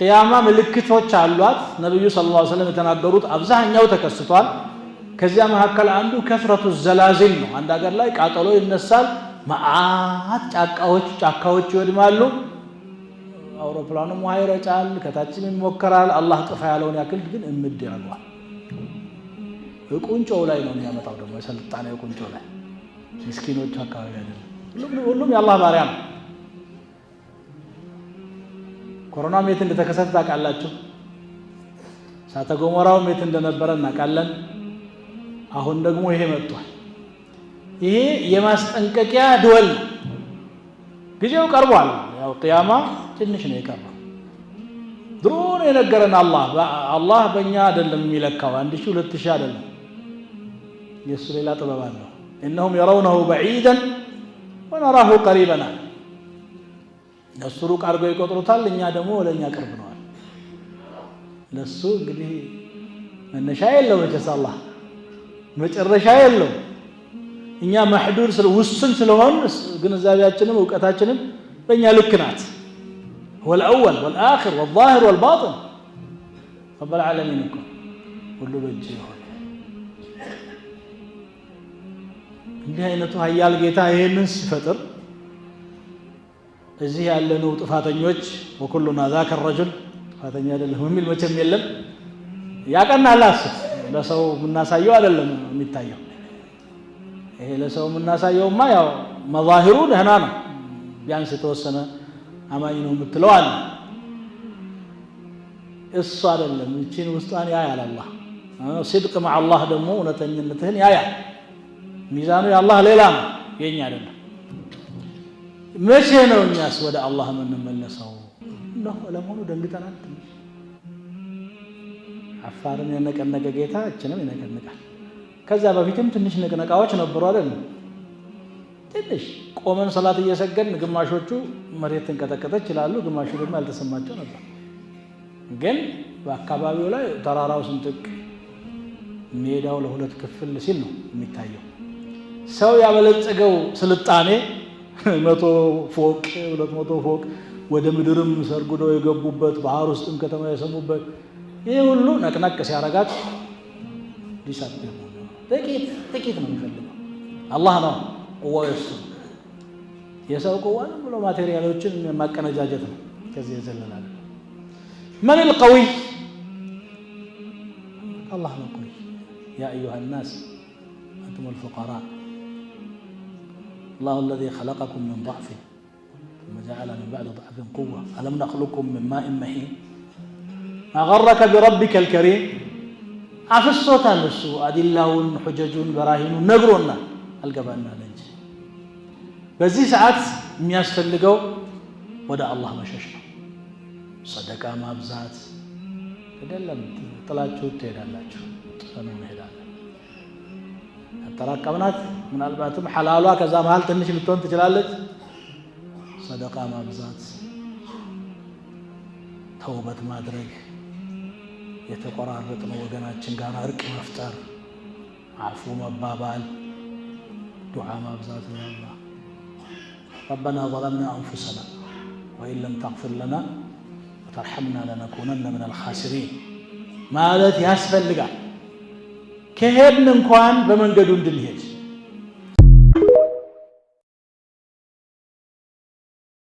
ቂያማ ምልክቶች አሏት ነብዩ ሰለላሁ ዐለይሂ ወሰለም የተናገሩት አብዛኛው ተከስቷል ከዚያ መሐከል አንዱ ከፍረቱ ዘላዚል ነው አንድ ሀገር ላይ ቃጠሎ ይነሳል ማአት ጫካዎች ይወድማሉ አውሮፕላኑም ውሃ ይረጫል ከታችም ይሞከራል አላህ ጥፋ ያለውን ያክል ግን እምድ ያርጓል በቁንጮው ላይ ነው የሚያመጣው ደግሞ የሰልጣኔው ቁንጮ ላይ ምስኪኖች አካባቢ አይደለም ሁሉም የአላህ ባሪያ ነው ኮሮና ሜት እንደተከሰተ ታውቃላችሁ እሳተ ገሞራው ሜት እንደነበረ እናውቃለን አሁን ደግሞ ይሄ መጥቷል ይሄ የማስጠንቀቂያ ደወል ጊዜው ቀርቧል ያው ቂያማ ትንሽ ነው የቀረው ድሮ ነው የነገረን አላህ በእኛ አይደለም የሚለካው 1000 አይደለም የሱ ሌላ ጥበብ አለው انهم يرونه بعيدا ونراه قريبا እነሱ ሩቅ አድርገው ይቆጥሩታል እኛ ደግሞ ወለኛ ቅርብ ነው ለሱ እንግዲህ መነሻ የለው ወጀሳላህ መጨረሻ የለው እኛ محدود ውስን ስለሆን ግንዛቤያችንም ዕውቀታችንም በእኛ ልክ ናት هو الأول والآخر والظاهر والباطن رب العالمين كل بجيه እንዲህ አይነቱ ኃያል ጌታ ይሄንን ሲፈጥር እዚህ ያለነው ጥፋተኞች ወኩሉና ذاك الرجل ጥፋተኛ አይደለም የሚል መቼም የለም ያቀናል ለሰው ምናሳየው አይደለም የሚታየው ይሄ ለሰው ምናሳየውማ ያው መዛሂሩ ደህና ነው ቢያንስ ተወሰነ አማኝ ነው የምትለው አለ እሱ አይደለም እቺን ውስጣን ያያል አላህ صدق مع الله ደግሞ እውነተኝነትህን ያያል ሚዛኑ የአላህ ሌላ ነው የኛ አይደለም መቼ ነው እኛስ ወደ አላህ የምንመለሰው ነው ለሞኑ ደንግጠናል አፋርን የነቀነቀ ጌታ እችንም ይነቀነቃል ከዛ በፊትም ትንሽ ንቅነቃዎች ነበሩ አይደል ትንሽ ቆመን ሰላት እየሰገድን ግማሾቹ መሬት ተንቀጠቀጠች ይላሉ ግማሹ ደግሞ ያልተሰማቸው ነበር ግን በአካባቢው ላይ ተራራው ስንጥቅ ሜዳው ለሁለት ክፍል ሲል ነው የሚታየው ሰው ያበለጸገው ስልጣኔ 100 ፎቅ 200 ፎቅ ወደ ምድርም ሰርጉደው የገቡበት ባህር ውስጥም ከተማ የሰሙበት ይሄ ሁሉ ነቅነቅ ሲያረጋት ዲሳፕሊን ጥቂት ነው የሚፈልገው አላህ ነው ወይስ የሰው ቆዋን ብሎ ማቴሪያሎችን ማቀነጃጀት ነው ከዚህ የዘለላል من القوي الله القوي يا ايها الناس انتم الفقراء الله الذي خلقكم من ضعف ثم جعل من بعد ضعف قوة ألم نخلقكم من ماء مهين ما غرك بربك الكريم عفصوت النسو أدلاون حججون براهين نقرونا القبالنا لنج بزي ساعات مياسفلقو ودع الله مشاشنا صدقاء ما بزات تدلم طلعتشو تهدالاتشو تفنون هدالات ተራቀምናት ምናልባትም ሐላሏ ከዛ መሃል ትንሽ ልትሆን ትችላለች ሰደቃ ማብዛት ተውበት ማድረግ የተቆራረጥነው ወገናችን ጋር እርቅ መፍጠር አፉ መባባል ዱዓ ማብዛት ነው አላህ ربنا ظلمنا انفسنا وان لم تغفر لنا وترحمنا لنكونن من الخاسرين ማለት ያስፈልጋል ከሄድን እንኳን በመንገዱ እንድንሄድ